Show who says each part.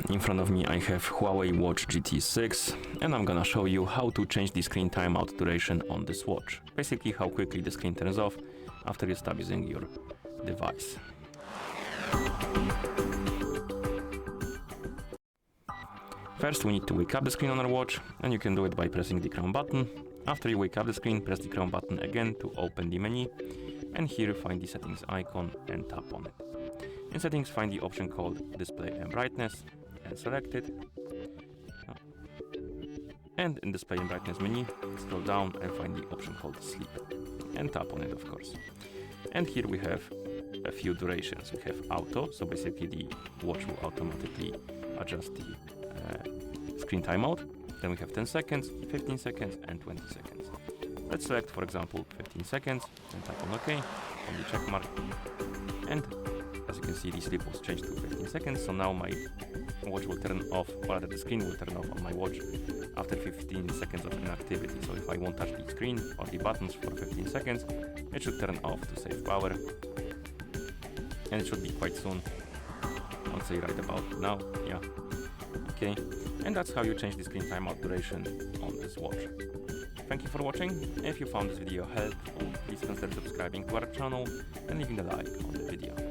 Speaker 1: in front of me I have HUAWEI Watch GT 6, and I'm gonna show you how to change the screen timeout duration on this watch. Basically how quickly the screen turns off after you stop using your device. First we need to wake up the screen on our watch, and you can do it by pressing the crown button. After you wake up the screen, press the crown button again to open the menu, and here find the settings icon and tap on it. In settings, find the option called display and brightness and select it. And in display and brightness menu, scroll down and find the option called sleep and tap on it, of course. And here we have a few durations. We have auto, so basically the watch will automatically adjust the screen timeout. Then we have 10 seconds, 15 seconds and 20 seconds. Let's select, for example, 15 seconds and tap on OK on the check mark. And as you can see, the sleep was changed to 15 seconds, so now my watch will turn off, or rather the screen will turn off on my watch after 15 seconds of inactivity. So if I won't touch the screen or the buttons for 15 seconds, it should turn off to save power. And it should be quite soon. I'll say right about now, yeah. Okay, and that's how you change the screen timeout duration on this watch. Thank you for watching. If you found this video helpful, please consider subscribing to our channel and leaving a like on the video.